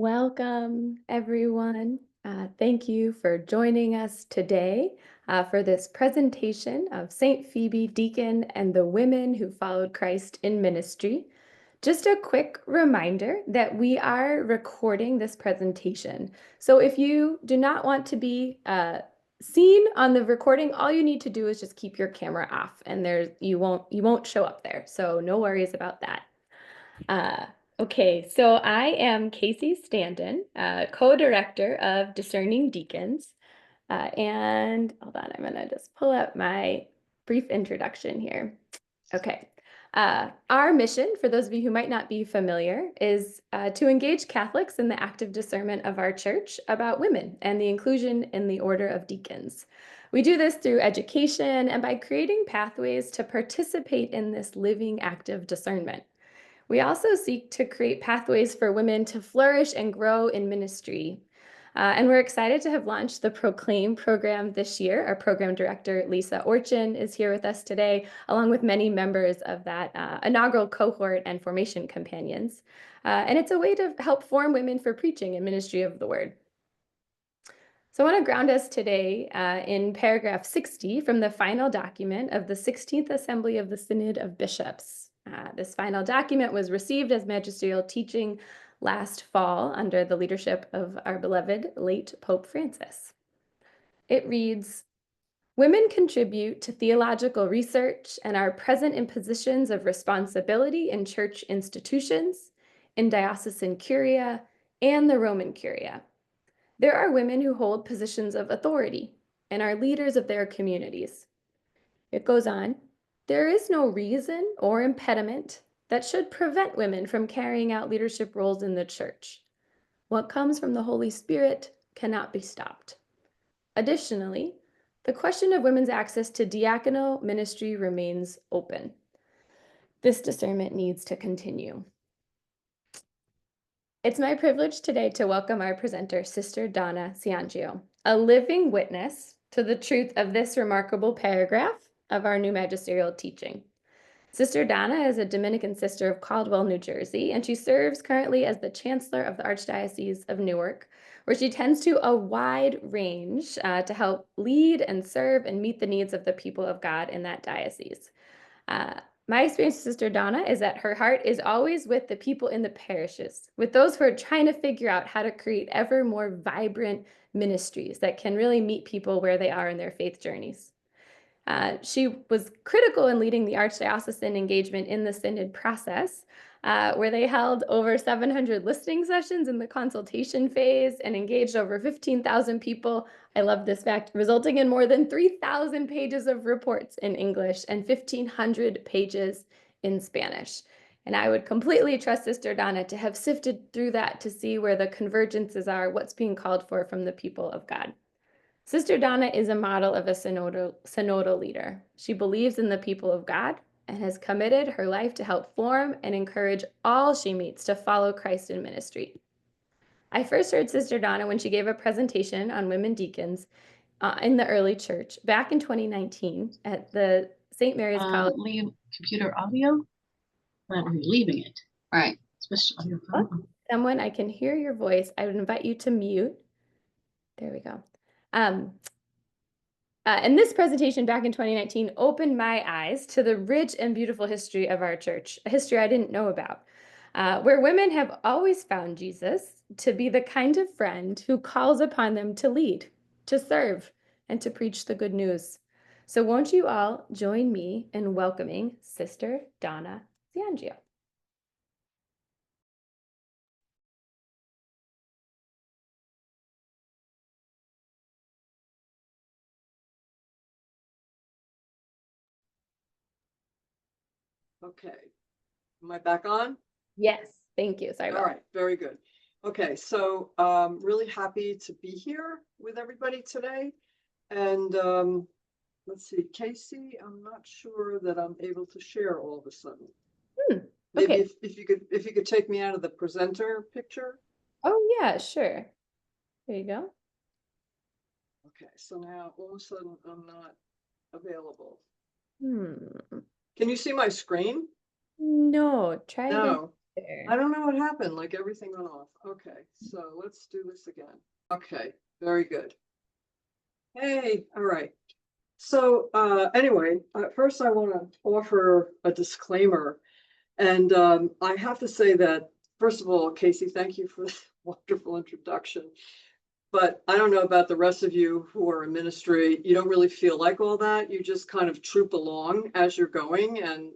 Welcome, everyone. Thank you for joining us today for this presentation of St. Phoebe, Deacon, and the women who followed Christ in ministry. Just a quick reminder that we are recording this presentation. So if you do not want to be seen on the recording, all you need to do is just keep your camera off, and you won't show up there. So no worries about that. Okay, so I am Casey Standen, co-director of Discerning Deacons. And hold on, I'm gonna just pull up my brief introduction here. Okay. Our mission, for those of you who might not be familiar, is to engage Catholics in the active discernment of our church about women and the inclusion in the order of deacons. We do this through education and by creating pathways to participate in this living active discernment. We also seek to create pathways for women to flourish and grow in ministry. And we're excited to have launched the Proclaim program this year. Our program director, Lisa Orchin, is here with us today, along with many members of that inaugural cohort and formation companions. And it's a way to help form women for preaching and ministry of the word. So I want to ground us today in paragraph 60 from the final document of the 16th Assembly of the Synod of Bishops. This final document was received as magisterial teaching last fall under the leadership of our beloved late Pope Francis. It reads, "Women contribute to theological research and are present in positions of responsibility in church institutions, in diocesan curia, and the Roman curia. There are women who hold positions of authority and are leaders of their communities." It goes on, "There is no reason or impediment that should prevent women from carrying out leadership roles in the church. What comes from the Holy Spirit cannot be stopped. Additionally, the question of women's access to diaconal ministry remains open. This discernment needs to continue." It's my privilege today to welcome our presenter, Sister Donna Ciangio, a living witness to the truth of this remarkable paragraph of our new magisterial teaching. Sister Donna is a Dominican sister of Caldwell, New Jersey, and she serves currently as the Chancellor of the Archdiocese of Newark, where she tends to a wide range to help lead and serve and meet the needs of the people of God in that diocese. My experience with Sister Donna is that her heart is always with the people in the parishes, with those who are trying to figure out how to create ever more vibrant ministries that can really meet people where they are in their faith journeys. She was critical in leading the Archdiocesan engagement in the Synod process, where they held over 700 listening sessions in the consultation phase and engaged over 15,000 people. I love this fact, resulting in more than 3,000 pages of reports in English and 1,500 pages in Spanish. And I would completely trust Sister Donna to have sifted through that to see where the convergences are, what's being called for from the people of God. Sister Donna is a model of a synodal leader. She believes in the people of God and has committed her life to help form and encourage all she meets to follow Christ in ministry. I first heard Sister Donna when she gave a presentation on women deacons in the early church back in 2019 at the St. Mary's College. Leave computer audio. Well, are you leaving it? All right. Switch to audio. Someone, I can hear your voice. I would invite you to mute. There we go. And this presentation back in 2019 opened my eyes to the rich and beautiful history of our church, a history I didn't know about, where women have always found Jesus to be the kind of friend who calls upon them to lead, to serve, and to preach the good news. So won't you all join me in welcoming Sister Donna Ciangio. Okay, am I back on? Yes, thank you. Sorry about All right, very good. Okay, so really happy to be here with everybody today. And let's see, Casey, I'm not sure that I'm able to share all of a sudden. Maybe okay. if you could take me out of the presenter picture. Oh yeah, sure. There you go. Okay, so now all of a sudden I'm not available. Hmm. Can you see my screen? No, try No. I don't know what happened, like everything went off. Okay, so let's do this again. Okay, very good. Hey, all right. So anyway, first I want to offer a disclaimer. And I have to say that, first of all, Casey, thank you for the wonderful introduction. But I don't know about the rest of you who are in ministry. You don't really feel like all that. You just kind of troop along as you're going and,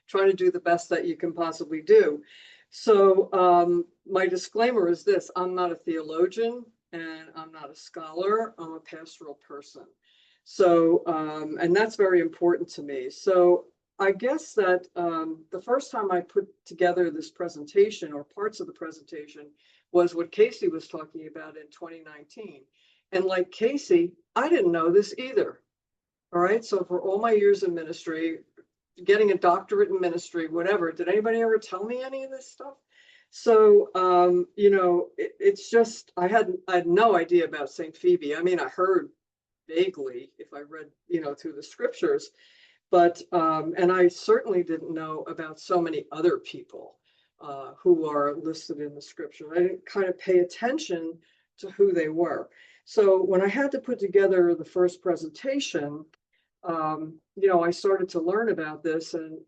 trying to do the best that you can possibly do. So my disclaimer is this: I'm not a theologian and I'm not a scholar. I'm a pastoral person. So, and that's very important to me. So I guess that the first time I put together this presentation or parts of the presentation was what Casey was talking about in 2019. And like Casey, I didn't know this either. All right. So for all my years in ministry, getting a doctorate in ministry, whatever, did anybody ever tell me any of this stuff? So, it's just, I had no idea about St. Phoebe. I mean, I heard vaguely if I read, through the scriptures, but, and I certainly didn't know about so many other people who are listed in the scripture. I didn't kind of pay attention to who they were. So when I had to put together the first presentation, I started to learn about this, and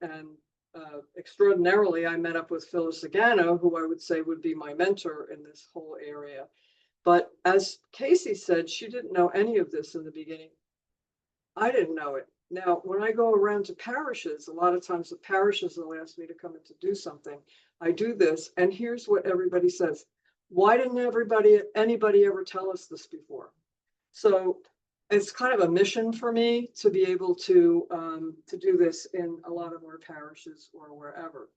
extraordinarily, I met up with Phyllis Agano, who I would say would be my mentor in this whole area. But as Casey said, she didn't know any of this in the beginning. I didn't know it. Now, when I go around to parishes, a lot of times the parishes will ask me to come in to do something. I do this, and here's what everybody says: why didn't anybody ever tell us this before? So it's kind of a mission for me to be able to do this in a lot of our parishes or wherever.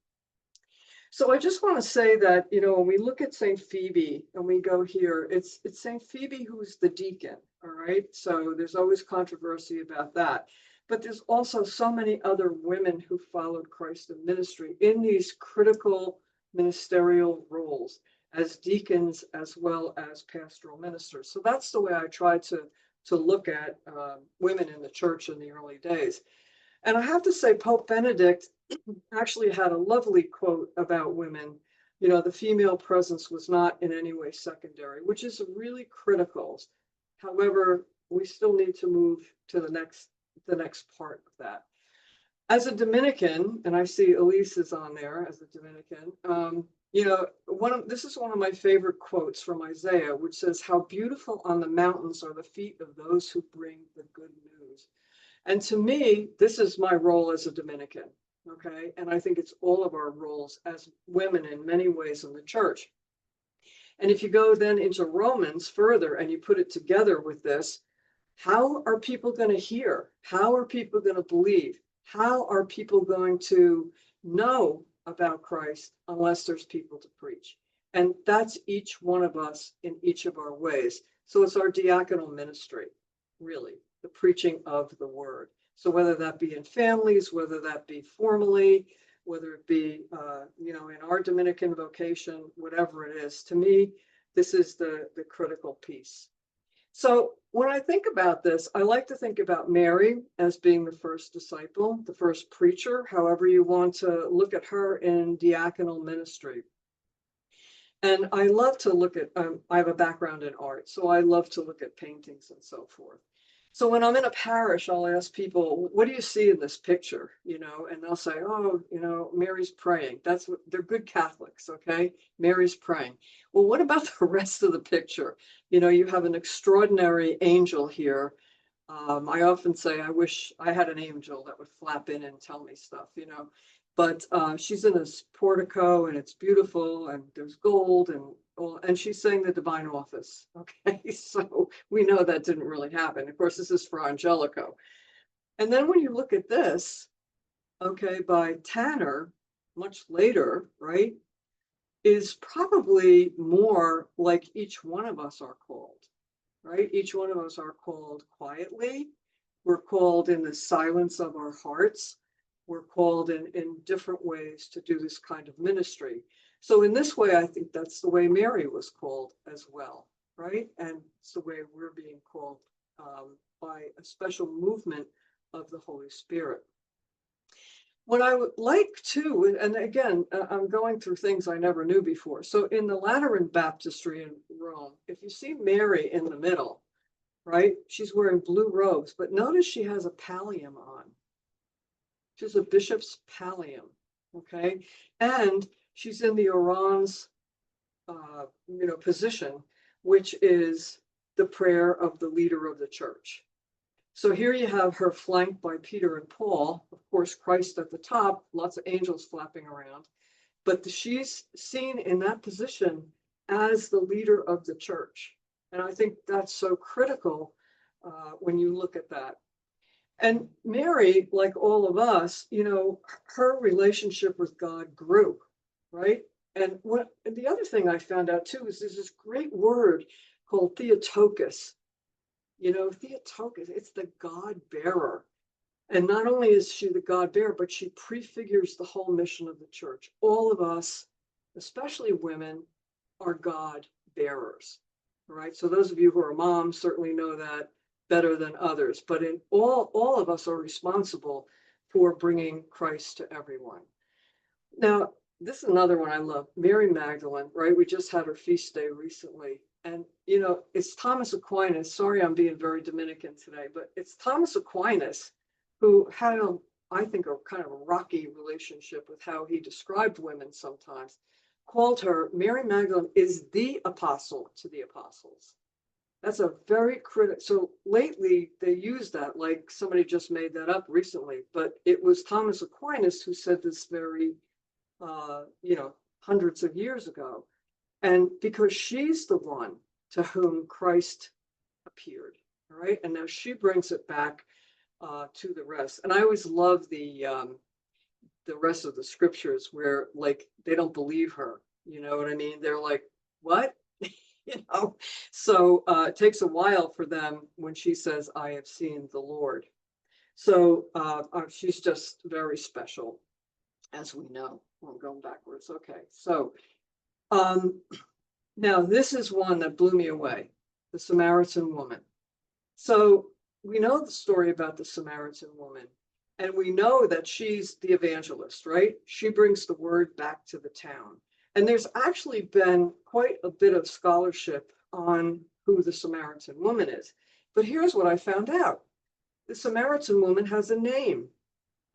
So I just want to say that, when we look at St. Phoebe and we go here, it's St. Phoebe who's the deacon, all right? So there's always controversy about that. But there's also so many other women who followed Christ in ministry in these critical ministerial roles as deacons as well as pastoral ministers. So that's the way I try to look at women in the church in the early days. And I have to say, Pope Benedict actually had a lovely quote about women. The female presence was not in any way secondary, which is really critical. However, we still need to move to the next part of that. As a Dominican, and I see Elise is on there as a Dominican, this is one of my favorite quotes from Isaiah, which says, "How beautiful on the mountains are the feet of those who bring the good news." And to me, this is my role as a Dominican, okay? And I think it's all of our roles as women in many ways in the church. And if you go then into Romans further and you put it together with this, how are people going to hear? How are people going to believe? How are people going to know about Christ unless there's people to preach? And that's each one of us in each of our ways. So it's our diaconal ministry, really, the preaching of the word. So whether that be in families, whether that be formally, whether it be, in our Dominican vocation, whatever it is, to me, this is the critical piece. So when I think about this, I like to think about Mary as being the first disciple, the first preacher, however you want to look at her in diaconal ministry. And I love to look at, I have a background in art, so I love to look at paintings and so forth. So when I'm in a parish, I'll ask people, what do you see in this picture? And they'll say, oh, Mary's praying. That's what, they're good Catholics, okay? Mary's praying. Well, what about the rest of the picture? You have an extraordinary angel here. I often say, I wish I had an angel that would flap in and tell me stuff, But she's in this portico and it's beautiful and there's gold and she's saying the divine office. Okay, so we know that didn't really happen. Of course, this is for Angelico. And then when you look at this, okay, by Tanner, much later, right, is probably more like each one of us are called, right? Each one of us are called quietly. We're called in the silence of our hearts. We're called in different ways to do this kind of ministry. So in this way, I think that's the way Mary was called as well, right? And it's the way we're being called by a special movement of the Holy Spirit. What I would like to, and again, I'm going through things I never knew before. So in the Lateran baptistry in Rome, if you see Mary in the middle, right, she's wearing blue robes, but notice she has a pallium on. She's a bishop's pallium, okay? And she's in the orans, position, which is the prayer of the leader of the church. So here you have her flanked by Peter and Paul, of course, Christ at the top, lots of angels flapping around, but she's seen in that position as the leader of the church. And I think that's so critical when you look at that. And Mary, like all of us, her relationship with God grew, right? And the other thing I found out too is there's this great word called Theotokos. Theotokos, it's the God bearer. And not only is she the God bearer, but she prefigures the whole mission of the church. All of us, especially women, are God bearers. All right. So those of you who are moms certainly know that better than others. But in all of us are responsible for bringing Christ to everyone. Now, this is another one I love, Mary Magdalene, right? We just had her feast day recently. And, it's Thomas Aquinas. Sorry, I'm being very Dominican today, but it's Thomas Aquinas who had, I think, a kind of a rocky relationship with how he described women sometimes, called her, Mary Magdalene is the apostle to the apostles. That's a very critical. So lately they use that, like somebody just made that up recently, but it was Thomas Aquinas who said this very, hundreds of years ago. And because she's the one to whom Christ appeared, all right? And now she brings it back to the rest. And I always love the rest of the scriptures where, like, they don't believe her. You know what I mean? They're like, what? So it takes a while for them when she says, I have seen the Lord. So she's just very special, as we know. I'm going backwards. Okay. So now this is one that blew me away, the Samaritan woman. So we know the story about the Samaritan woman, and we know that she's the evangelist, right? She brings the word back to the town. And there's actually been quite a bit of scholarship on who the Samaritan woman is. But here's what I found out. The Samaritan woman has a name.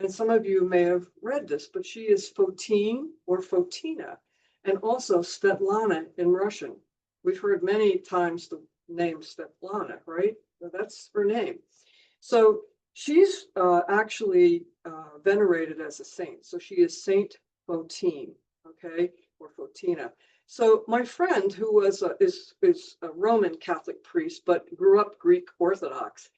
And some of you may have read this, but she is Fotine or Fotina, and also Svetlana in Russian. We've heard many times the name Svetlana, right? So that's her name. So she's actually venerated as a saint. So she is Saint Fotine, okay, or Fotina. So my friend, who was is a Roman Catholic priest, but grew up Greek Orthodox,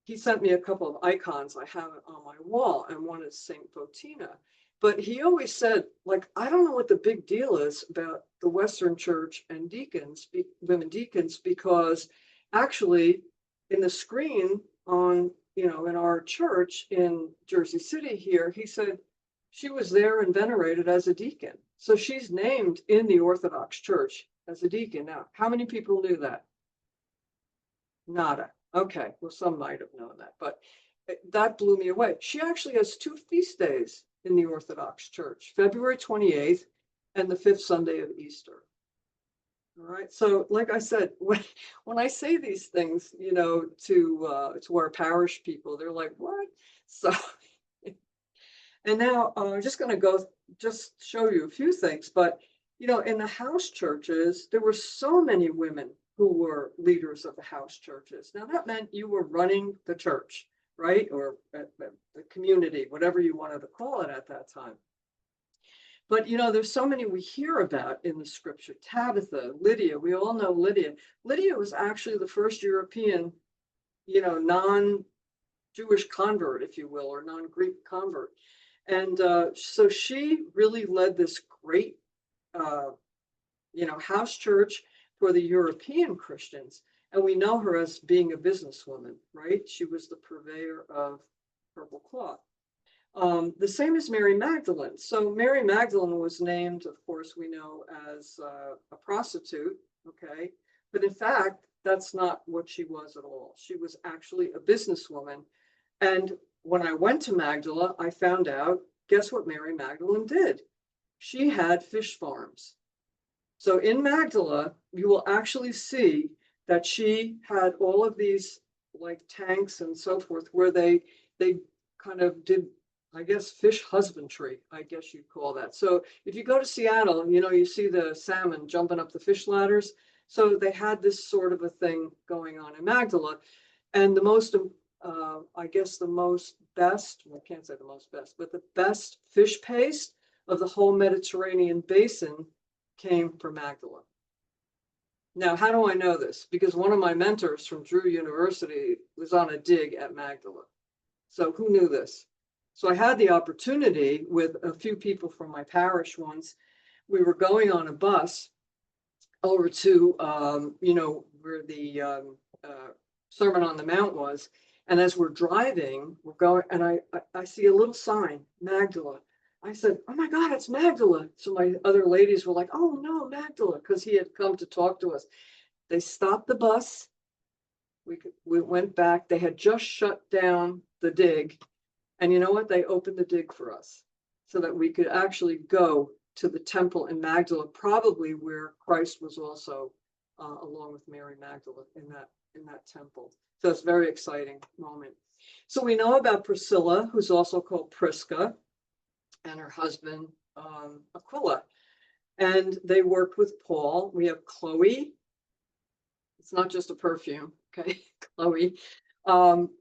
he sent me a couple of icons. I have it on my wall, and one is Saint Fotina. But he always said, like, I don't know what the big deal is about the Western Church and deacons, women deacons, because actually in the screen on, in our church in Jersey City here, he said she was there and venerated as a deacon. So she's named in the Orthodox Church as a deacon. Now, how many people knew that? Nada. Okay, well, some might have known that, but that blew me away. She actually has 2 feast days in the Orthodox Church, February 28th and the 5th Sunday of Easter. All right, so like I said, when I say these things, to our parish people, they're like, what? So, and now I'm just going to just show you a few things, but in the house churches, there were so many women who were leaders of the house churches. Now that meant you were running the church, right? Or the community, whatever you wanted to call it at that time. But there's so many we hear about in the scripture. Tabitha, Lydia, we all know Lydia. Lydia was actually the first European, non-Jewish convert, if you will, or non-Greek convert. And so she really led this great, house church for the European Christians. And we know her as being a businesswoman, right? She was the purveyor of purple cloth. The same as Mary Magdalene. So Mary Magdalene was named, of course, we know, as a prostitute, okay? But in fact, that's not what she was at all. She was actually a businesswoman. And when I went to Magdala, I found out guess what Mary Magdalene did? She had fish farms. So in Magdala, you will actually see that she had all of these like tanks and so forth where they kind of did, I guess, fish husbandry, I guess you'd call that. So if you go to Seattle, you know, you see the salmon jumping up the fish ladders. So they had this sort of a thing going on in Magdala. And the most, I guess the most best, well, I can't say the most best, but the best fish paste of the whole Mediterranean basin came from Magdala. Now, how do I know this? Because one of my mentors from Drew University was on a dig at Magdala. So who knew this? So I had the opportunity with a few people from my parish once. We were going on a bus over to, you know, where the Sermon on the Mount was. And as we're driving, we're going, and I see a little sign, Magdala. I said, oh my God, it's Magdala. So my other ladies were like, oh no, Magdala, because he had come to talk to us. They stopped the bus. We went back. They had just shut down the dig. And you know what? They opened the dig for us so that we could actually go to the temple in Magdala, probably where Christ was also, along with Mary Magdalene in that temple. So it's a very exciting moment. So we know about Priscilla, who's also called Prisca, and her husband, Aquila. And they worked with Paul. We have Chloe. It's not just a perfume, okay? Chloe.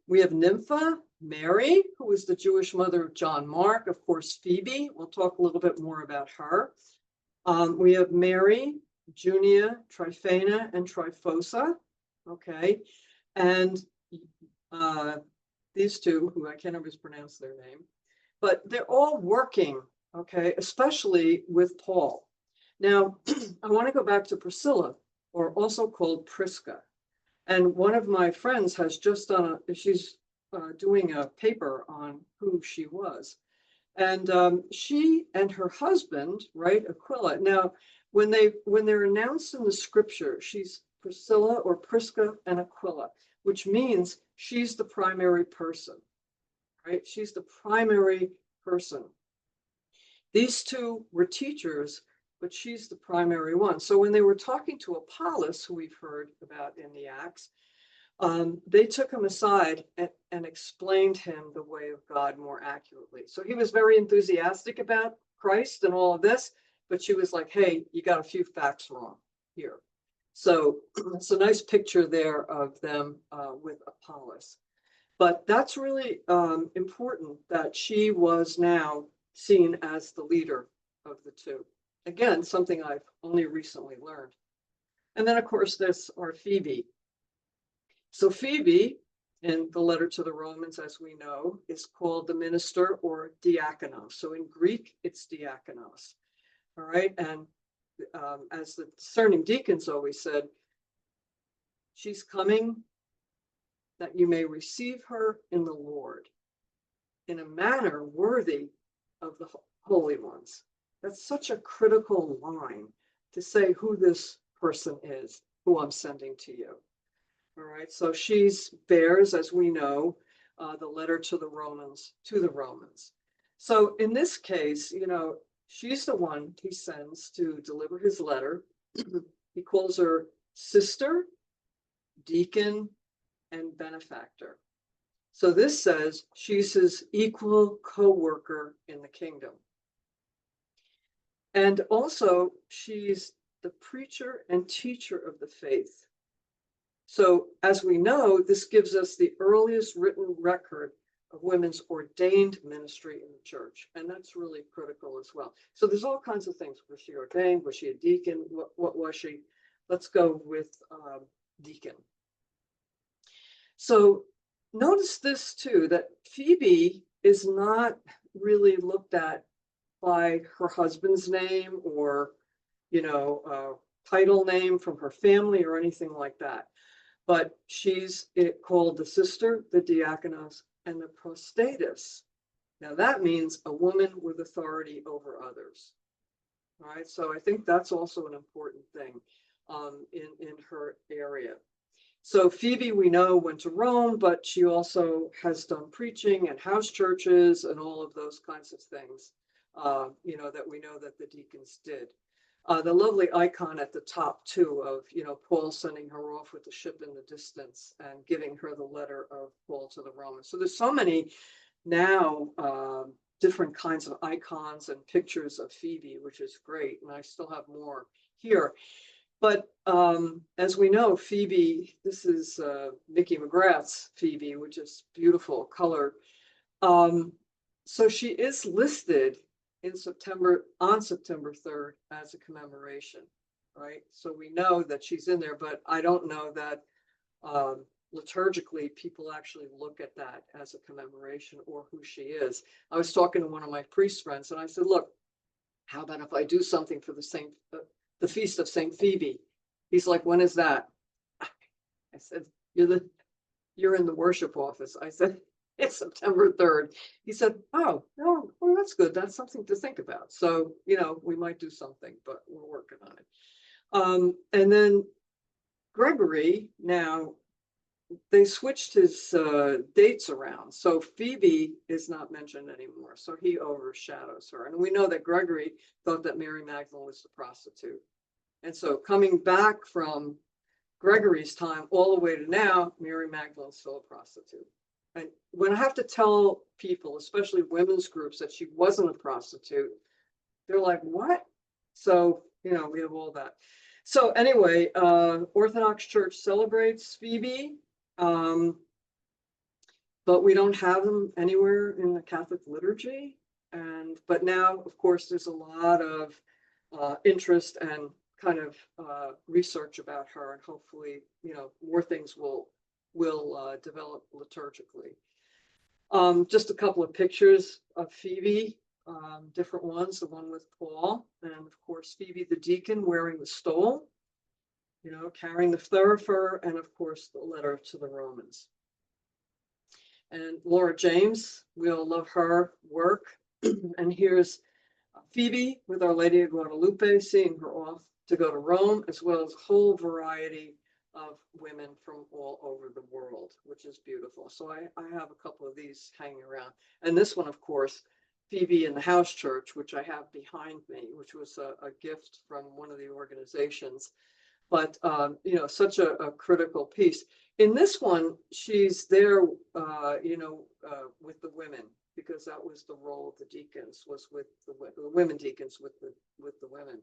We have Nympha, Mary, who was the Jewish mother of John Mark. Of course, Phoebe. We'll talk a little bit more about her. We have Mary, Junia, Tryphena, and Tryphosa. Okay. And these two, who I can't always pronounce their name, but they're all working, okay, especially with Paul. Now, I want to go back to Priscilla, or also called Prisca. And one of my friends has just done she's doing a paper on who she was. And she and her husband, right, Aquila. Now, when they're announced in the scripture, she's Priscilla or Prisca and Aquila, which means she's the primary person, right? She's the primary person. These two were teachers, but she's the primary one. So when they were talking to Apollos, who we've heard about in the Acts, they took him aside and explained him the way of God more accurately. So he was very enthusiastic about Christ and all of this, but she was like, hey, you got a few facts wrong here. So it's a nice picture there of them with Apollos. But that's really important that she was now seen as the leader of the two. Again, something I've only recently learned. And then, of course, there's our Phoebe. So Phoebe, in the letter to the Romans, as we know, is called the minister or diakonos. So in Greek, it's diakonos. All right. And as the discerning deacons always said, she's coming that you may receive her in the Lord in a manner worthy of the holy ones. That's such a critical line to say who this person is, who I'm sending to you. All right, so she's bears, as we know, the letter to the Romans. So in this case, you know, she's the one he sends to deliver his letter. He calls her sister, deacon, and benefactor. So this says she's his equal co-worker in the kingdom. And also she's the preacher and teacher of the faith. So as we know, this gives us the earliest written record of women's ordained ministry in the church. And that's really critical as well. So there's all kinds of things. Was she ordained? Was she a deacon? What was she? Let's go with deacon. So notice this too, that Phoebe is not really looked at by her husband's name or, you know, title name from her family or anything like that. But she's called the sister, the diakonos, and the prostatus. Now that means a woman with authority over others. All right, so I think that's also an important thing in her area. So Phoebe, we know, went to Rome, but she also has done preaching and house churches and all of those kinds of things, that we know that the deacons did. The lovely icon at the top too of, Paul sending her off with the ship in the distance and giving her the letter of Paul to the Romans. So there's so many now different kinds of icons and pictures of Phoebe, which is great. And I still have more here. But as we know, Phoebe, this is Mickey McGrath's Phoebe, which is beautiful color. So she is listed on September 3rd as a commemoration, right? So we know that she's in there, but I don't know that liturgically people actually look at that as a commemoration or who she is. I was talking to one of my priest friends and I said, look, how about if I do something for the feast of St. Phoebe? He's like, when is that? I said, you're in the worship office. I said, it's September 3rd. He said, oh, no, well, that's good. That's something to think about. So, we might do something, but we're working on it. And then Gregory, now they switched his dates around. So Phoebe is not mentioned anymore. So he overshadows her. And we know that Gregory thought that Mary Magdalene was the prostitute. And so coming back from Gregory's time all the way to now, Mary Magdalene's still a prostitute. And when I have to tell people, especially women's groups, that she wasn't a prostitute, they're like, what? So, we have all that. So anyway, Orthodox Church celebrates Phoebe, but we don't have them anywhere in the Catholic liturgy. But now, of course, there's a lot of interest and kind of research about her, and hopefully, more things will develop liturgically. Just a couple of pictures of Phoebe, different ones, the one with Paul, and of course, Phoebe the deacon wearing the stole, carrying the thurifer, and of course, the letter to the Romans. And Laura James, we all love her work. And here's Phoebe with Our Lady of Guadalupe, seeing her off to go to Rome, as well as a whole variety of women from all over the world, which is beautiful. So I have a couple of these hanging around. And this one, of course, Phoebe in the house church, which I have behind me, which was a gift from one of the organizations. But, such a critical piece. In this one, she's there, with the women, because that was the role of the deacons, was with the women deacons with the women.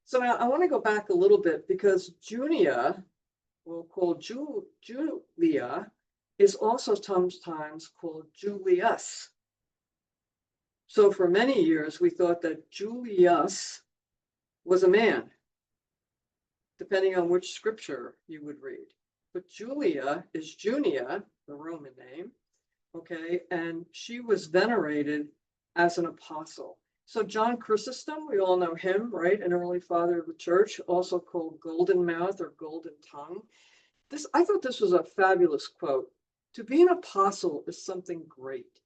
So now I want to go back a little bit, because Junia, we'll call Julia, is also sometimes called Julius. So for many years, we thought that Julius was a man, depending on which scripture you would read. But Julia is Junia, the Roman name, okay? And she was venerated as an apostle. So John Chrysostom, we all know him, right? An early father of the church, also called Golden Mouth or Golden Tongue. I thought this was a fabulous quote. To be an apostle is something great,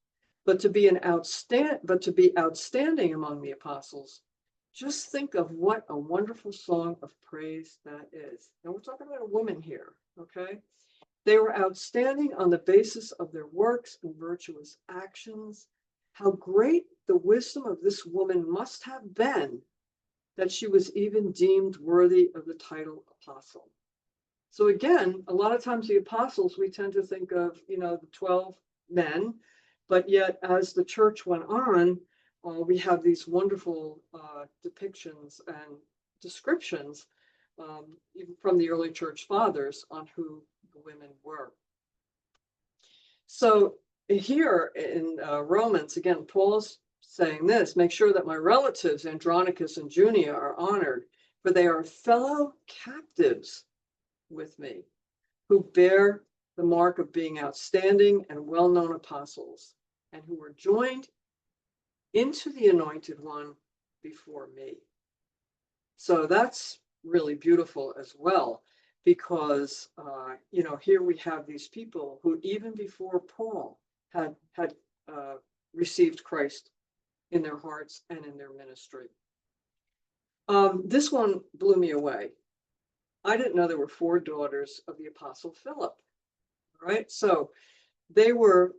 but to be outstanding among the apostles, just think of what a wonderful song of praise that is. Now we're talking about a woman here, okay? They were outstanding on the basis of their works and virtuous actions. How great the wisdom of this woman must have been that she was even deemed worthy of the title apostle. So again, a lot of times the apostles, we tend to think of, the 12 men, but yet as the church went on, we have these wonderful depictions and descriptions, even from the early church fathers, on who the women were. So here in Romans, again, Paul's saying this: make sure that my relatives Andronicus and Junia are honored, for they are fellow captives with me, who bear the mark of being outstanding and well-known apostles, and who were joined into the Anointed One before me. So that's really beautiful as well, because here we have these people who even before Paul had received Christ in their hearts and in their ministry. This one blew me away. I didn't know there were 4 daughters of the Apostle Philip, right? So they were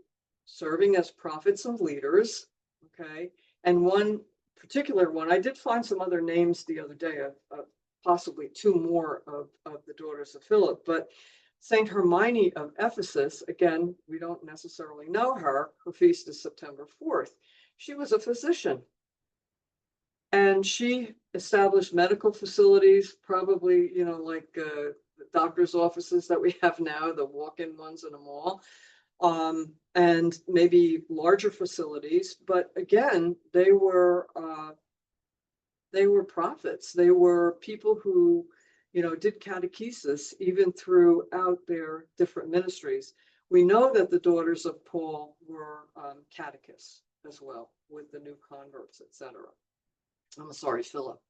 serving as prophets and leaders, okay? And one particular one, I did find some other names the other day of possibly 2 more of the daughters of Philip, but Saint Hermione of Ephesus, again, we don't necessarily know her. Her feast is September 4th. She was a physician. And she established medical facilities, probably, like the doctor's offices that we have now, the walk-in ones in a mall, and maybe larger facilities. But again, they were prophets. They were people who, did catechesis even throughout their different ministries. We know that the daughters of Paul were catechists as well with the new converts, etc. I'm sorry, Philip.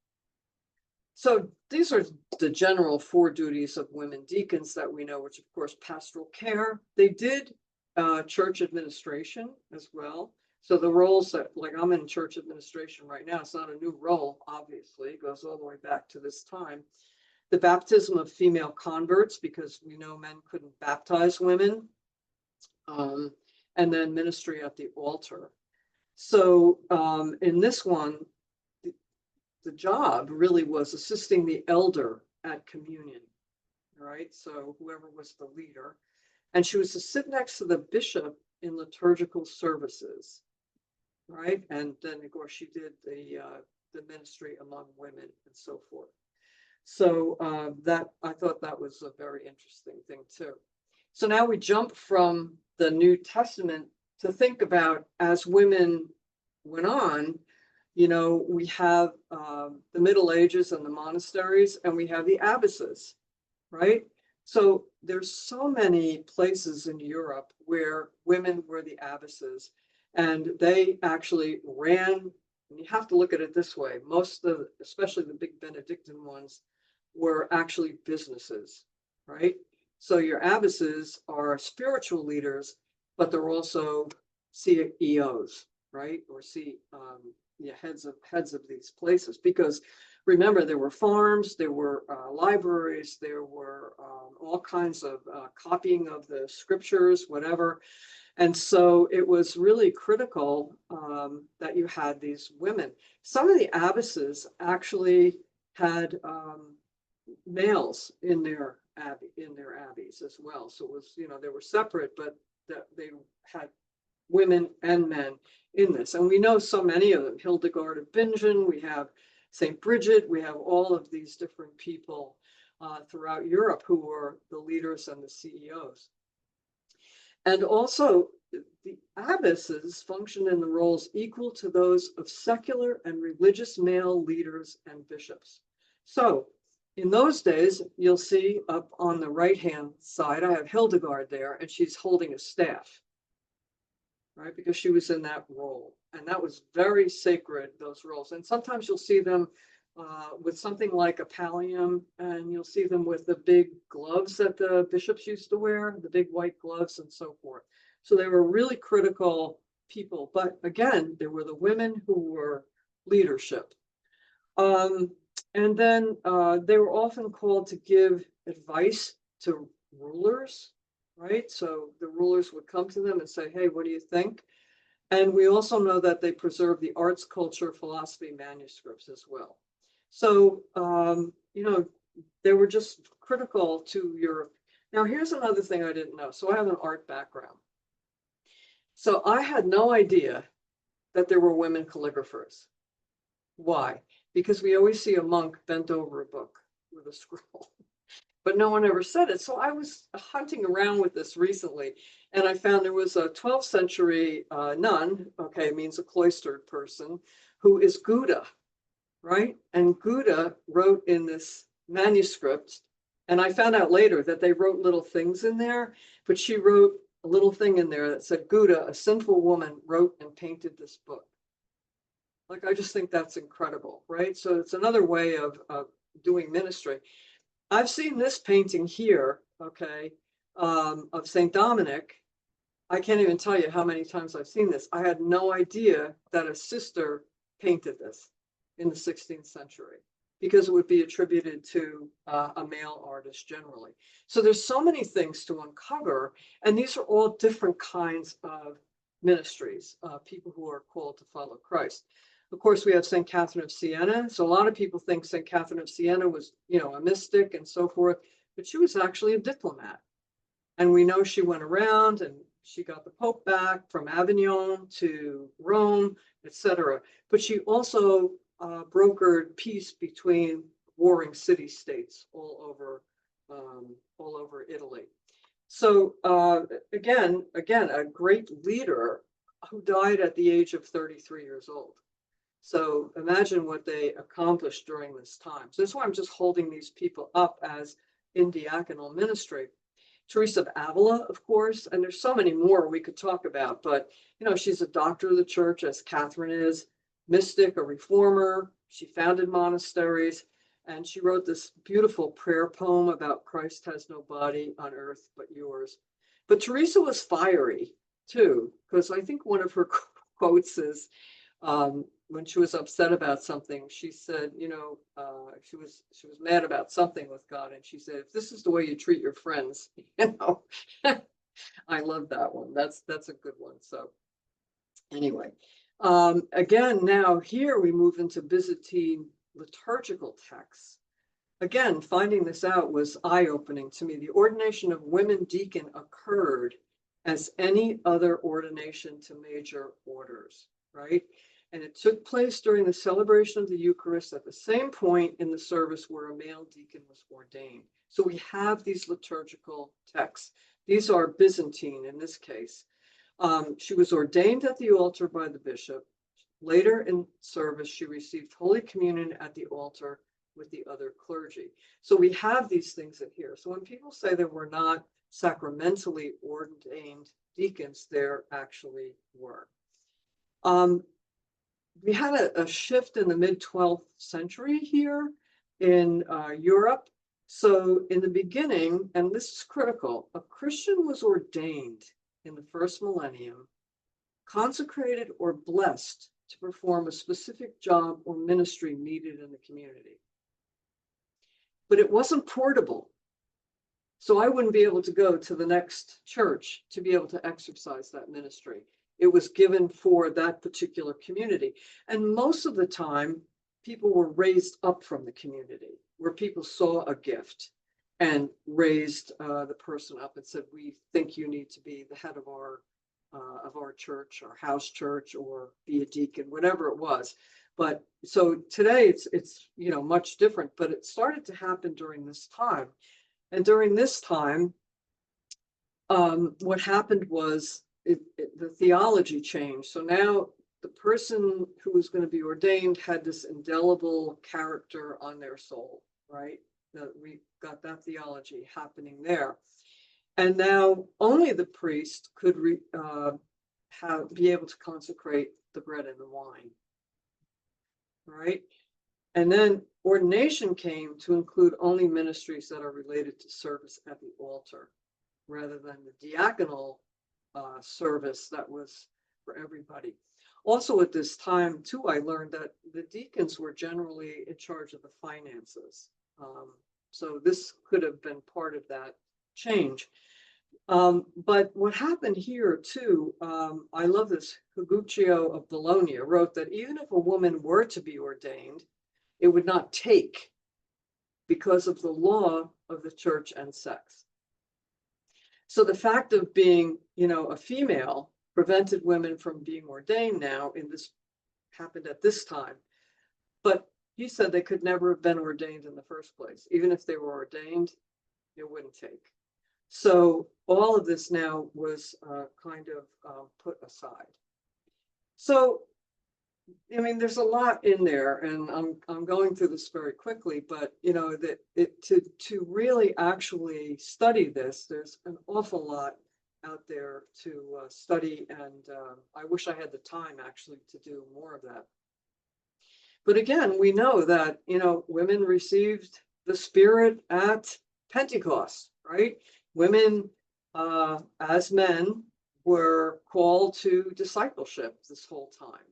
So these are the general 4 duties of women deacons that we know, which of course, pastoral care. They did church administration as well. So the roles that, like I'm in church administration right now, it's not a new role, obviously, it goes all the way back to this time. The baptism of female converts, because we know men couldn't baptize women, and then ministry at the altar. So in this one, the job really was assisting the elder at communion, right? So whoever was the leader. And she was to sit next to the bishop in liturgical services, right? And then, of course, she did the ministry among women and so forth. So that I thought that was a very interesting thing too. So now we jump from the New Testament to think about as women went on, we have the Middle Ages and the monasteries, and we have the abbesses, right? So there's so many places in Europe where women were the abbesses, and they actually ran, and you have to look at it this way, most of, especially the big Benedictine ones, were actually businesses, right? So your abbesses are spiritual leaders, but they're also CEOs, right? Or heads of these places, because remember, there were farms, there were libraries, there were all kinds of copying of the scriptures, whatever. And so it was really critical that you had these women. Some of the abbesses actually had males in their abbeys as well. So it was, they were separate, but they had women and men in this. And we know so many of them. Hildegard of Bingen, we have St. Bridget, we have all of these different people throughout Europe who were the leaders and the CEOs. And also, the abbesses functioned in the roles equal to those of secular and religious male leaders and bishops. So in those days, you'll see up on the right-hand side, I have Hildegard there, and she's holding a staff, right? Because she was in that role. And that was very sacred, those roles. And sometimes you'll see them with something like a pallium, and you'll see them with the big gloves that the bishops used to wear, the big white gloves and so forth. So they were really critical people. But again, there were the women who were leadership. And then they were often called to give advice to rulers, right? So the rulers would come to them and say, hey, what do you think? And we also know that they preserved the arts, culture, philosophy manuscripts as well. So, they were just critical to your. Now, here's another thing I didn't know. So I have an art background. So I had no idea that there were women calligraphers. Why? Because we always see a monk bent over a book with a scroll, but no one ever said it. So I was hunting around with this recently, and I found there was a 12th century nun, okay, means a cloistered person, who is Gouda, right? And Gouda wrote in this manuscript, and I found out later that they wrote little things in there, but she wrote a little thing in there that said, Gouda, a sinful woman, wrote and painted this book. Like, I just think that's incredible, right? So it's another way of doing ministry. I've seen this painting here, okay, of St. Dominic. I can't even tell you how many times I've seen this. I had no idea that a sister painted this in the 16th century. because it would be attributed to a male artist generally. So there's so many things to uncover, and these are all different kinds of ministries, people who are called to follow Christ. Of course, we have St. Catherine of Siena. So a lot of people think St. Catherine of Siena was, a mystic and so forth, but she was actually a diplomat. And we know she went around and she got the Pope back from Avignon to Rome, etc. But she also brokered peace between warring city-states all over Italy. So again, a great leader who died at the age of 33 years old. So imagine what they accomplished during this time. So that's why I'm just holding these people up as in diaconal ministry. Teresa of Avila, of course, and there's so many more we could talk about, but she's a doctor of the church, as Catherine is, mystic, a reformer. She founded monasteries, and she wrote this beautiful prayer poem about Christ has no body on earth but yours. But Teresa was fiery too, because I think one of her quotes is, when she was upset about something, she said, she was mad about something with God, and she said, if this is the way you treat your friends, I love that one. That's a good one. So anyway, again, now here we move into Byzantine liturgical texts. Again, finding this out was eye-opening to me. The ordination of women deacon occurred as any other ordination to major orders, right? And it took place during the celebration of the Eucharist at the same point in the service where a male deacon was ordained. So we have these liturgical texts. These are Byzantine in this case. She was ordained at the altar by the bishop. Later in service, she received Holy Communion at the altar with the other clergy. So we have these things in here. So when people say that we're not sacramentally ordained deacons, there actually were. We had a shift in the mid-12th century here in Europe. So in the beginning, and this is critical, a Christian was ordained in the first millennium, consecrated or blessed to perform a specific job or ministry needed in the community. But it wasn't portable. So I wouldn't be able to go to the next church to be able to exercise that ministry. It was given for that particular community. And most of the time, people were raised up from the community, where people saw a gift and raised the person up and said, we think you need to be the head of our church, our house church, or be a deacon, whatever it was. But so today it's much different, but it started to happen during this time. And during this time, what happened was the theology changed. So now the person who was going to be ordained had this indelible character on their soul, right? We got that theology happening there. And now only the priest could be able to consecrate the bread and the wine, right? And then ordination came to include only ministries that are related to service at the altar, rather than the diaconal service that was for everybody. Also at this time, too, I learned that the deacons were generally in charge of the finances. So this could have been part of that change. But what happened here, too, I love this. Higuccio of Bologna wrote that even if a woman were to be ordained, it would not take because of the law of the church and sex. So the fact of being, a female prevented women from being ordained now happened at this time. But he said they could never have been ordained in the first place. Even if they were ordained, it wouldn't take. So all of this now was kind of put aside. So, there's a lot in there, and I'm going through this very quickly, but to really actually study this, there's an awful lot out there to study, and I wish I had the time actually to do more of that. But again, we know that women received the Spirit at Pentecost, right? Women, as men, were called to discipleship this whole time.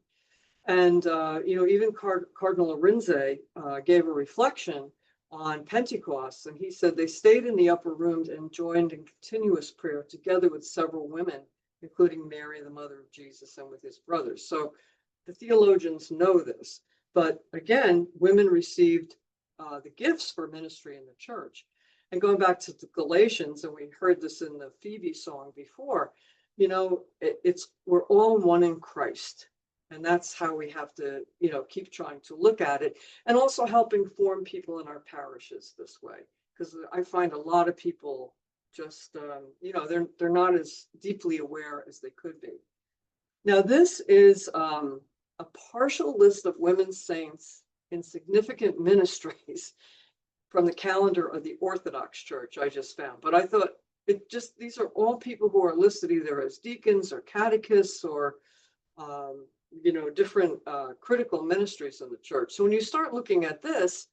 And, even Cardinal Arinze gave a reflection on Pentecost, and he said they stayed in the upper rooms and joined in continuous prayer together with several women, including Mary, the mother of Jesus, and with his brothers. So the theologians know this. But again, women received the gifts for ministry in the church. And going back to the Galatians, and we heard this in the Phoebe song before, we're all one in Christ. And that's how we have to, keep trying to look at it, and also help inform people in our parishes this way. Because I find a lot of people just, they're not as deeply aware as they could be. Now, this is a partial list of women's saints in significant ministries from the calendar of the Orthodox Church I just found. But I thought these are all people who are listed either as deacons or catechists or, different critical ministries in the church. So when you start looking at this,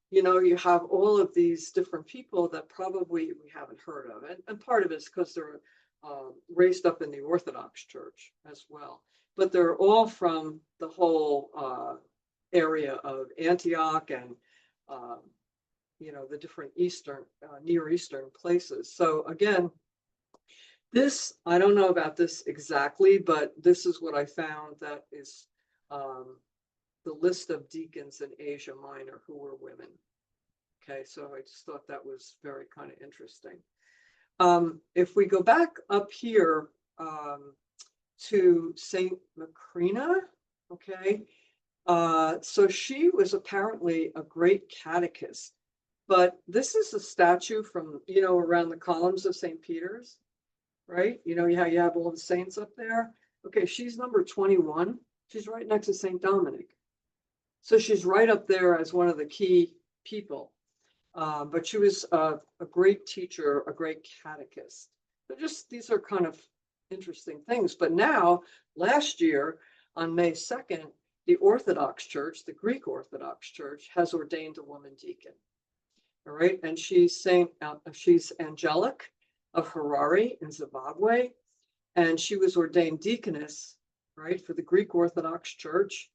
you have all of these different people that probably we haven't heard of. And part of it is because they're raised up in the Orthodox Church as well. But they're all from the whole area of Antioch and, the different Near Eastern places. So again, this, I don't know about this exactly, but this is what I found that is the list of deacons in Asia Minor who were women. Okay, so I just thought that was very kind of interesting. If we go back up here to Saint Macrina, okay, so she was apparently a great catechist, but this is a statue from, around the columns of St. Peter's, right? You have all the saints up there. Okay, she's number 21. She's right next to St. Dominic. So she's right up there as one of the key people. But she was a great teacher, a great catechist. So these are kind of interesting things. But now, last year, on May 2nd, the Orthodox Church, the Greek Orthodox Church, has ordained a woman deacon. All right, and she's Angelic of Harare in Zimbabwe, and she was ordained deaconess, right, for the Greek Orthodox Church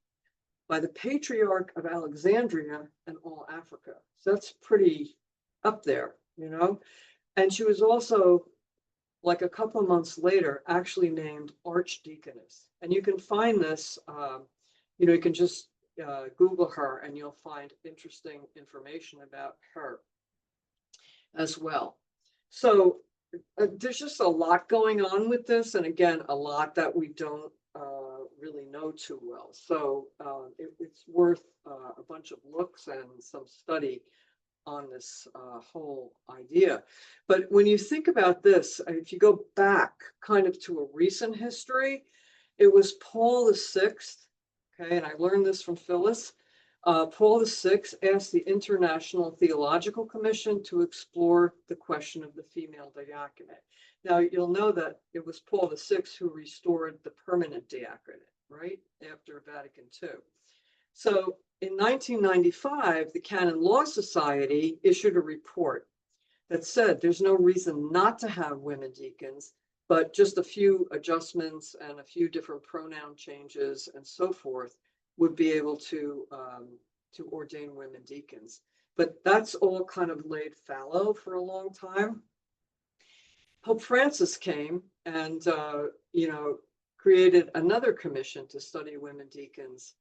by the Patriarch of Alexandria and all Africa. So that's pretty up there, And she was also, like a couple of months later, actually named Archdeaconess. And you can find this, you can just Google her and you'll find interesting information about her as well. So there's just a lot going on with this. And again, a lot that we don't really know too well. So it's worth a bunch of looks and some study on this whole idea. But when you think about this, if you go back kind of to a recent history, it was Paul VI, okay, and I learned this from Phyllis. Paul VI asked the International Theological Commission to explore the question of the female diaconate. Now, you'll know that it was Paul VI who restored the permanent diaconate, right, after Vatican II. So in 1995, the Canon Law Society issued a report that said there's no reason not to have women deacons, but just a few adjustments and a few different pronoun changes and so forth would be able to ordain women deacons. But that's all kind of laid fallow for a long time. Pope Francis came and, created another commission to study women deacons.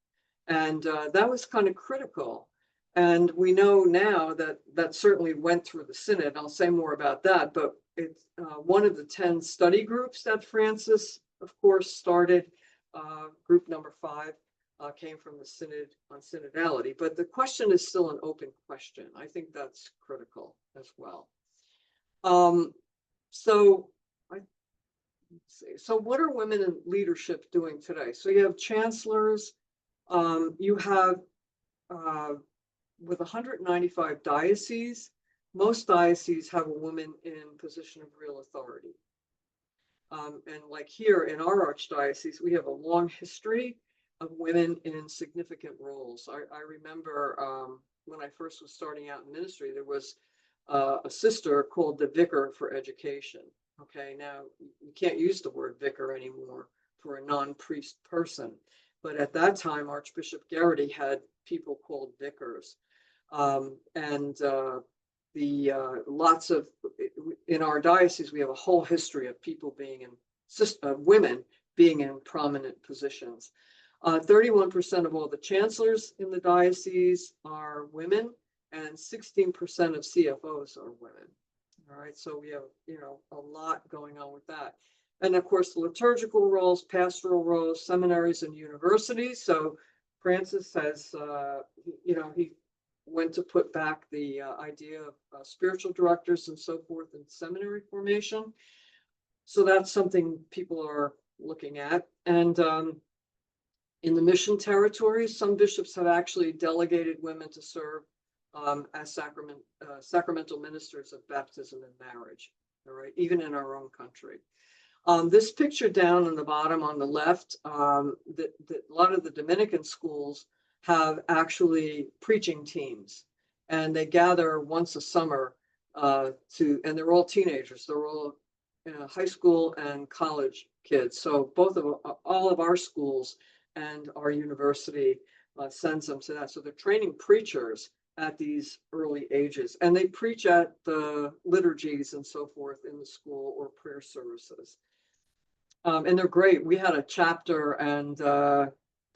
And that was kind of critical. And we know now that that certainly went through the Synod. I'll say more about that, but it's one of the 10 study groups that Francis, of course, started. Group number 5 came from the Synod on Synodality. But the question is still an open question. I think that's critical as well. So what are women in leadership doing today? So you have chancellors, you have with 195 dioceses, most dioceses have a woman in position of real authority. And like here in our archdiocese, we have a long history of women in significant roles. I remember when I first was starting out in ministry, there was a sister called the Vicar for Education. Okay, now you can't use the word vicar anymore for a non-priest person, but at that time, Archbishop Garrity had people called vicars. Lots of, in our diocese, we have a whole history of people being in, women being in prominent positions. 31% of all the chancellors in the diocese are women, and 16% of CFOs are women. All right, so we have, a lot going on with that. And of course, the liturgical roles, pastoral roles, seminaries and universities. So Francis has, he went to put back the idea of spiritual directors and so forth in seminary formation. So that's something people are looking at. And in the mission territories, some bishops have actually delegated women to serve as sacramental ministers of baptism and marriage, all right, even in our own country. This picture down in the bottom on the left, a lot of the Dominican schools have actually preaching teams, and they gather once a summer and they're all teenagers. They're all high school and college kids. So all of our schools and our university sends them to that. So they're training preachers at these early ages, and they preach at the liturgies and so forth in the school or prayer services. And they're great. We had a chapter, and the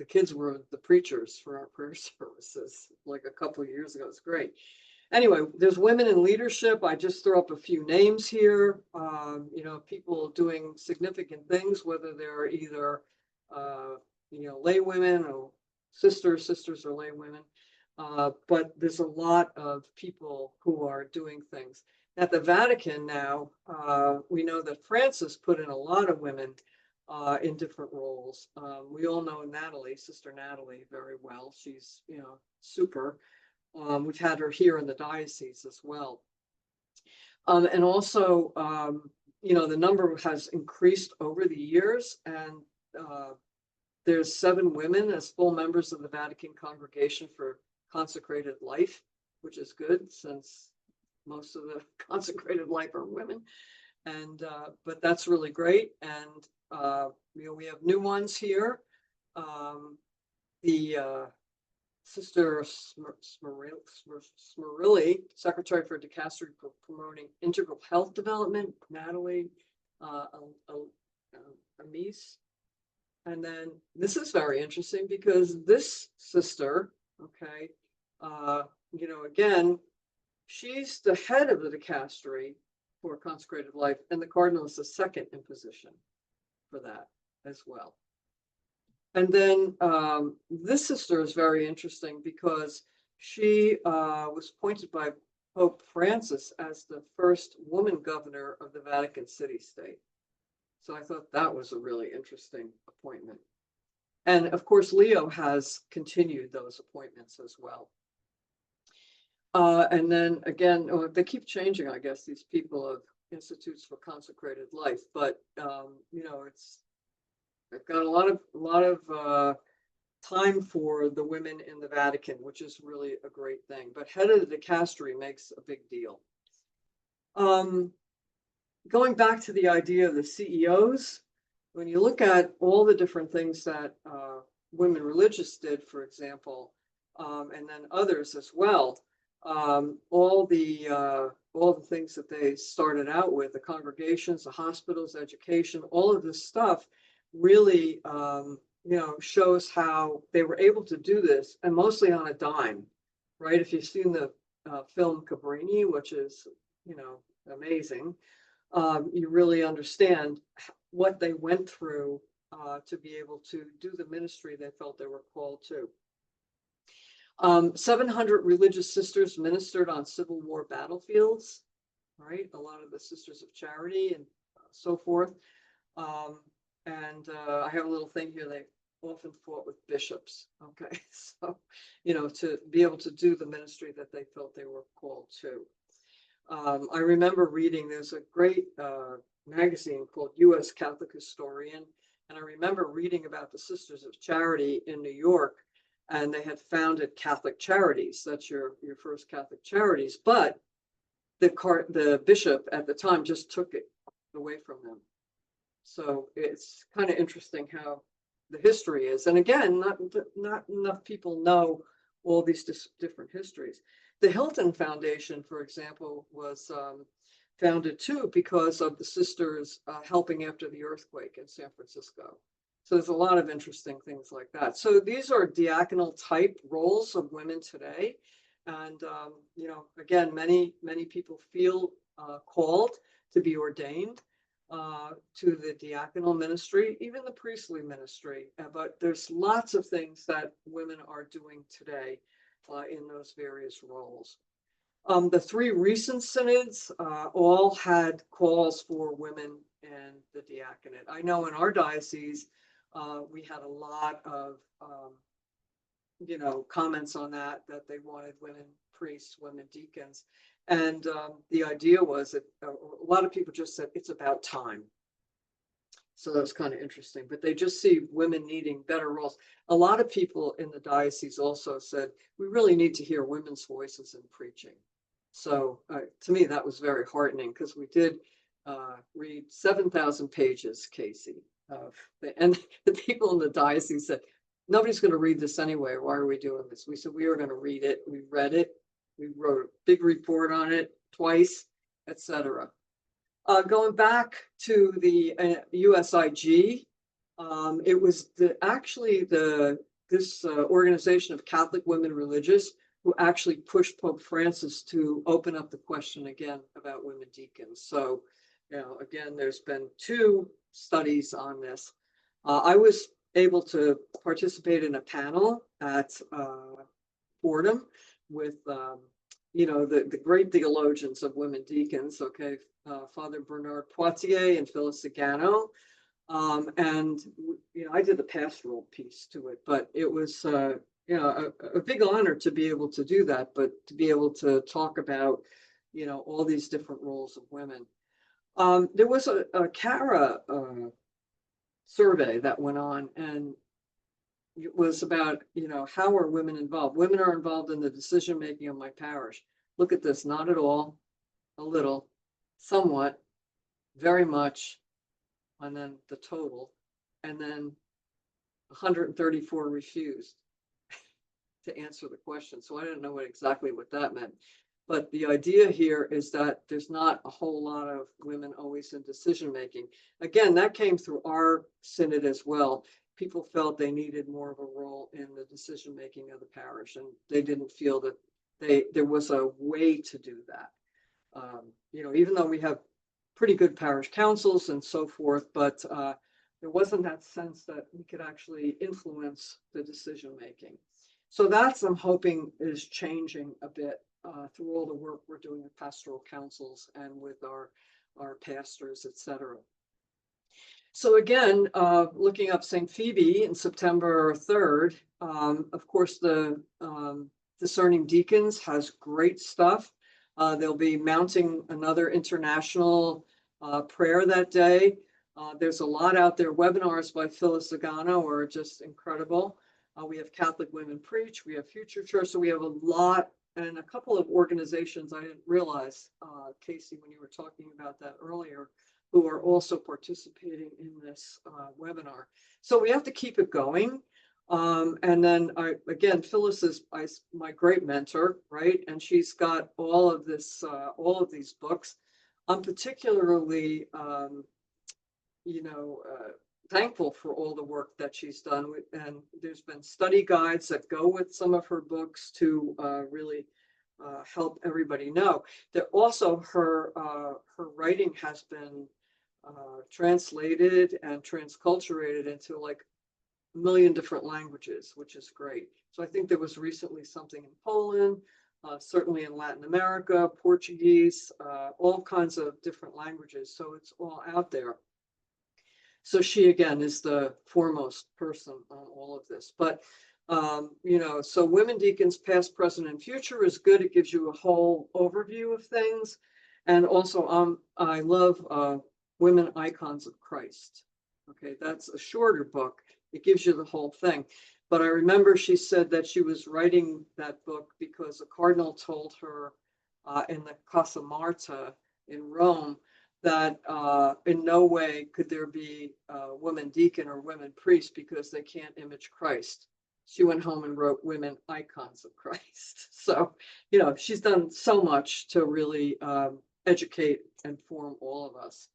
kids were the preachers for our prayer services like a couple of years ago. It's great. Anyway, there's women in leadership. I just throw up a few names here. People doing significant things, whether they're either lay women or sisters or lay women. But there's a lot of people who are doing things. At the Vatican now, we know that Francis put in a lot of women in different roles. We all know Natalie, Sister Natalie, very well. She's, super. We've had her here in the diocese as well. And also, the number has increased over the years, and there's 7 women as full members of the Vatican Congregation for Consecrated Life, which is good since most of the consecrated life are women. And but that's really great. And we have new ones here. Sister Smarilli, Secretary for Dicastery for Promoting Integral Health Development, Natalie Amis. And then this is very interesting because this sister, okay, again, she's the head of the dicastery for consecrated life, and the cardinal is the second in position for that as well. And then this sister is very interesting because she was appointed by Pope Francis as the first woman governor of the Vatican city-state. So I thought that was a really interesting appointment. And of course, Leo has continued those appointments as well. And then again, they keep changing, I guess, these people of Institutes for Consecrated Life, but they've got a lot of time for the women in the Vatican, which is really a great thing. But head of the dicastery makes a big deal. Going back to the idea of the CEOs, when you look at all the different things that women religious did, for example, and then others as well, all the things that they started out with, the congregations, the hospitals, education, all of this stuff really, shows how they were able to do this, and mostly on a dime, right? If you've seen the film Cabrini, which is, amazing, you really understand what they went through to be able to do the ministry they felt they were called to. 700 religious sisters ministered on Civil War battlefields, right? A lot of the Sisters of Charity and so forth. I have a little thing here. They often fought with bishops. Okay, so to be able to do the ministry that they felt they were called to. I remember reading. There's a great magazine called U.S. Catholic Historian, and I remember reading about the Sisters of Charity in New York, and they had founded Catholic Charities. That's your first Catholic Charities, but the bishop at the time just took it away from them. So it's kind of interesting how the history is. And again, not enough people know all these different histories. The Hilton Foundation, for example, was founded too because of the sisters helping after the earthquake in San Francisco. So there's a lot of interesting things like that. So these are diaconal type roles of women today. And, you know, again, many people feel called to be ordained to the diaconal ministry, even the priestly ministry. But there's lots of things that women are doing today in those various roles. The three recent synods all had calls for women in the diaconate. I know in our diocese, we had a lot of, you know, comments on that they wanted women priests, women deacons. And the idea was that a lot of people just said, it's about time. So that was kind of interesting, but they just see women needing better roles. A lot of people in the diocese also said, we really need to hear women's voices in preaching. So to me, that was very heartening because we did read 7,000 pages, Casey, and the people in the diocese said, nobody's going to read this anyway. Why are we doing this? We said we were going to read it. We read it. We wrote a big report on it twice, etc. Going back to the USIG, it was this organization of Catholic women religious who actually pushed Pope Francis to open up the question again about women deacons. So, you know, again, there's been 2 studies on this. I was able to participate in a panel at Fordham with, you know, the great theologians of women deacons, okay, Father Bernard Poitier and Phyllis Sagano. And, you know, I did the pastoral piece to it, but it was, you know, a big honor to be able to do that, but to be able to talk about, you know, all these different roles of women. There was a CARA survey that went on, and it was about, you know, how are women involved? Women are involved in the decision-making of my parish. Look at this, not at all, a little, somewhat, very much, and then the total, and then 134 refused to answer the question. So I didn't know exactly what that meant. But the idea here is that there's not a whole lot of women always in decision making. Again, that came through our synod as well. People felt they needed more of a role in the decision making of the parish, and they didn't feel that there was a way to do that. You know, even though we have pretty good parish councils and so forth, but there wasn't that sense that we could actually influence the decision making. So that's, I'm hoping, is changing a bit through all the work we're doing with pastoral councils and with our pastors, etc. So again, looking up St. Phoebe in September 3rd, of course, the Discerning Deacons has great stuff. They'll be mounting another international prayer that day. There's a lot out there. Webinars by Phyllis Sagano are just incredible. We have Catholic Women Preach, we have Future Church, so we have a lot, and a couple of organizations I didn't realize, Casey, when you were talking about that earlier, who are also participating in this webinar. So we have to keep it going. And then again, Phyllis is my great mentor, right? And she's got all of this, all of these books. I'm particularly, you know, thankful for all the work that she's done, and there's been study guides that go with some of her books to really help everybody know that also her writing has been translated and transculturated into like a million different languages, which is great. So I think there was recently something in Poland, certainly in Latin America, Portuguese, all kinds of different languages. So it's all out there. So she, again, is the foremost person on all of this. But, you know, so Women Deacons Past, Present, and Future is good. It gives you a whole overview of things. And also, I love Women Icons of Christ. Okay, that's a shorter book. It gives you the whole thing. But I remember she said that she was writing that book because a cardinal told her in the Casa Marta in Rome that in no way could there be a women deacon or women priest because they can't image Christ. She went home and wrote women icons of Christ. So, she's done so much to really educate and form all of us.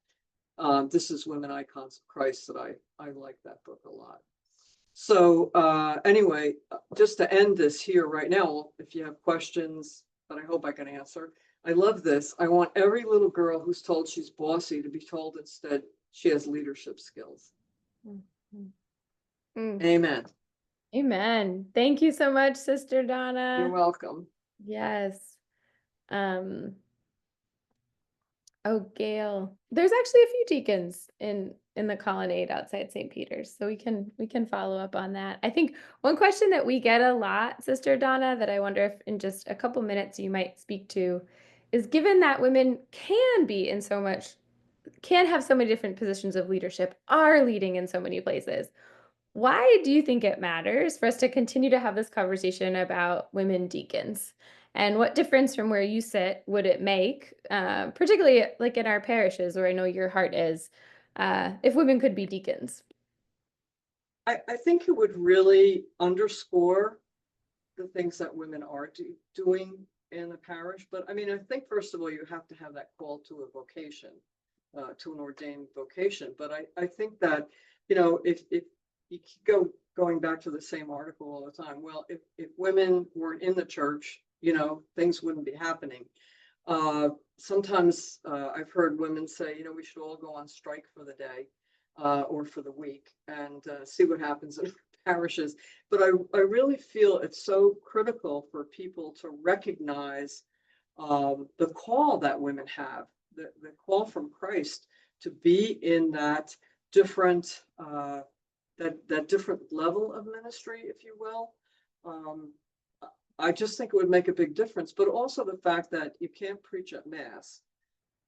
This is Women Icons of Christ that I like that book a lot. So anyway, just to end this here right now, if you have questions that I hope I can answer, I love this. I want every little girl who's told she's bossy to be told instead she has leadership skills. Amen. Amen. Thank you so much, Sister Donna. You're welcome. Yes. Oh, Gail, there's actually a few deacons in the colonnade outside St. Peter's, so we can follow up on that. I think one question that we get a lot, Sister Donna, that I wonder if in just a couple minutes you might speak to, is given that women can have so many different positions of leadership, are leading in so many places. Why do you think it matters for us to continue to have this conversation about women deacons? And what difference from where you sit would it make, particularly like in our parishes where I know your heart is, if women could be deacons? I think it would really underscore the things that women are doing in the parish. But I mean, I think first of all, you have to have that call to a vocation, to an ordained vocation. But I think that, if you keep going back to the same article all the time, well, if women weren't in the church, things wouldn't be happening. Sometimes I've heard women say, we should all go on strike for the day or for the week and see what happens in parishes. But I really feel it's so critical for people to recognize the call that women have, the call from Christ to be in that different that different level of ministry, if you will. I just think it would make a big difference, but also the fact that you can't preach at Mass.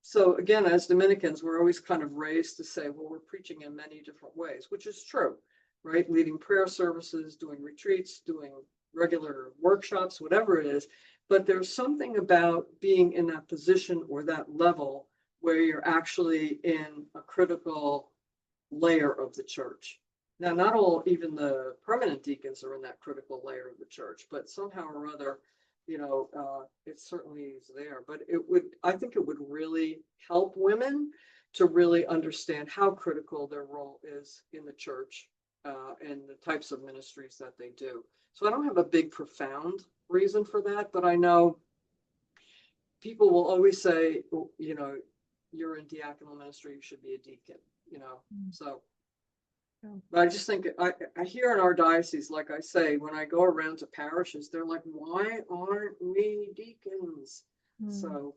So again, as Dominicans, we're always kind of raised to say, well, we're preaching in many different ways, which is true, right? Leading prayer services, doing retreats, doing regular workshops, whatever it is. But there's something about being in that position or that level where you're actually in a critical layer of the church. Now, not all, even the permanent deacons are in that critical layer of the church, but somehow or other, it certainly is there. But I think it would really help women to really understand how critical their role is in the church and the types of ministries that they do. So I don't have a big, profound reason for that, but I know people will always say, you're in diaconal ministry, you should be a deacon, so. But I just think I hear in our diocese, like I say, when I go around to parishes, they're like, why aren't we deacons? So.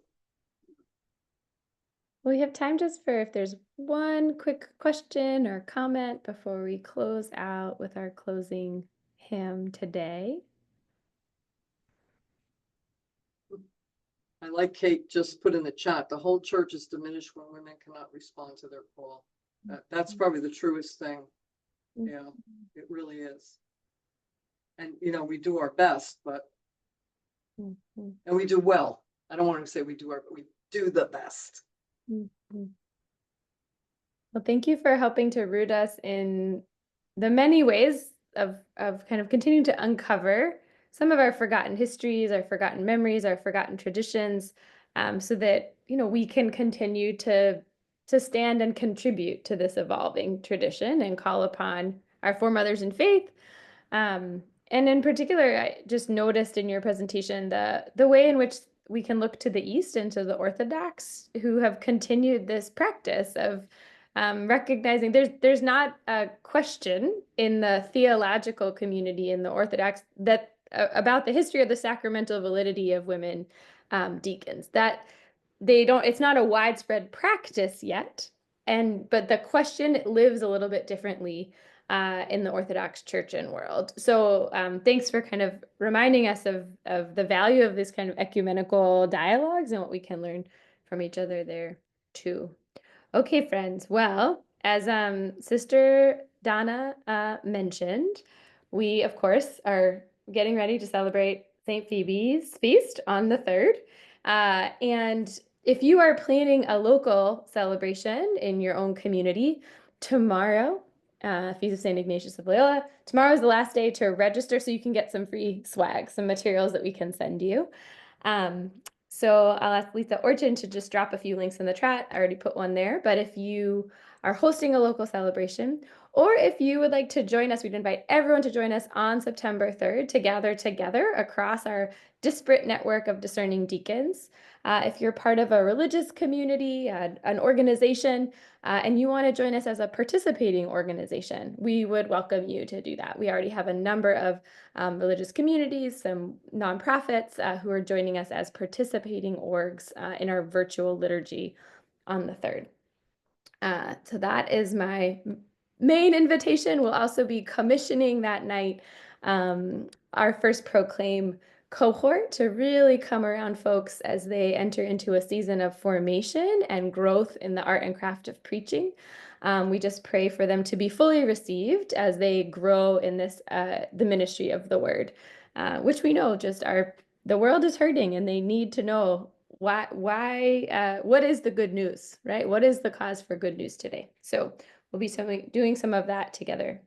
We have time just for if there's one quick question or comment before we close out with our closing hymn today. I like Kate just put in the chat, the whole church is diminished when women cannot respond to their call. That's probably the truest thing. Yeah, it really is. And, we do our best, but, and we do well. I don't want to say we do the best. Well, thank you for helping to root us in the many ways of kind of continuing to uncover some of our forgotten histories, our forgotten memories, our forgotten traditions, so that, we can continue to stand and contribute to this evolving tradition and call upon our foremothers in faith. And in particular, I just noticed in your presentation the way in which we can look to the East and to the Orthodox who have continued this practice of recognizing there's not a question in the theological community in the Orthodox that about the history of the sacramental validity of women deacons, that it's not a widespread practice yet, but the question lives a little bit differently in the Orthodox Church and world. So thanks for kind of reminding us of the value of this kind of ecumenical dialogues and what we can learn from each other there too. Okay, friends. Well, as Sister Donna mentioned, we, of course, are getting ready to celebrate St. Phoebe's feast on the 3rd. And If you are planning a local celebration in your own community, tomorrow, Feast of St. Ignatius of Loyola, tomorrow is the last day to register so you can get some free swag, some materials that we can send you. So I'll ask Lisa Orchin to just drop a few links in the chat. I already put one there, but if you are hosting a local celebration, or if you would like to join us, we'd invite everyone to join us on September 3rd to gather together across our disparate network of discerning deacons. If you're part of a religious community, an organization, and you want to join us as a participating organization, we would welcome you to do that. We already have a number of religious communities, some nonprofits who are joining us as participating orgs in our virtual liturgy on the 3rd. So that is my main invitation. We'll also be commissioning that night our first Proclaim cohort to really come around folks as they enter into a season of formation and growth in the art and craft of preaching. We just pray for them to be fully received as they grow in this the ministry of the word, which we know just the world is hurting and they need to know what is the good news, right? What is the cause for good news today? So we'll be doing some of that together.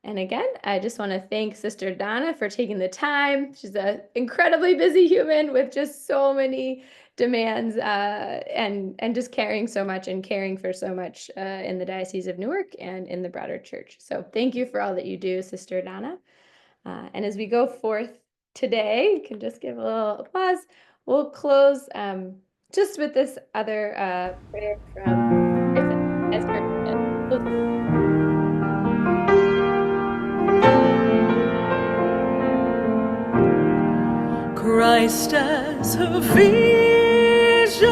And again, I just want to thank Sister Donna for taking the time. She's an incredibly busy human with just so many demands and just caring so much and caring for so much in the Diocese of Newark and in the broader church. So thank you for all that you do, Sister Donna. And as we go forth today, you can just give a little applause. We'll close just with this other prayer from Esther. Christ as her vision,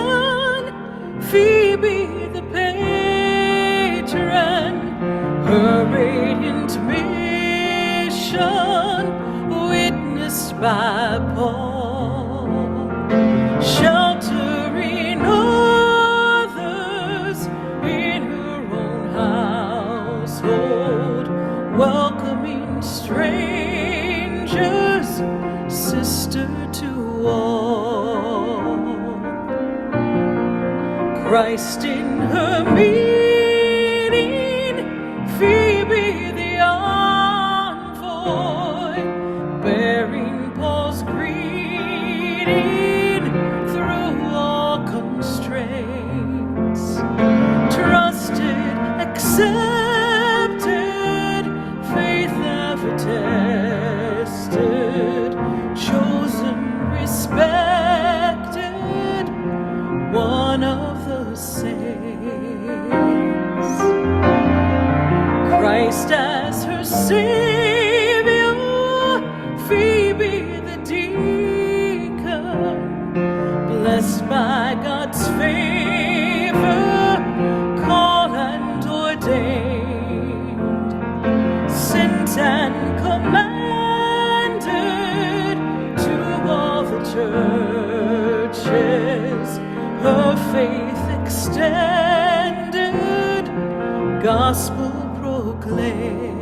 Phoebe the patron, her radiant mission, witnessed by Paul, sheltering others in her own household, welcoming strangers, sister to all. Christ in her meeting, Phoebe the envoy, bearing Paul's greeting through all constraints, trusted, accepted, faith ever tested, chosen, respected, one of the saints. Christ as her Savior, Phoebe the deacon, blessed by God's favor, called and ordained, sent and commanded to all the churches, her faith extended, gospel proclaimed.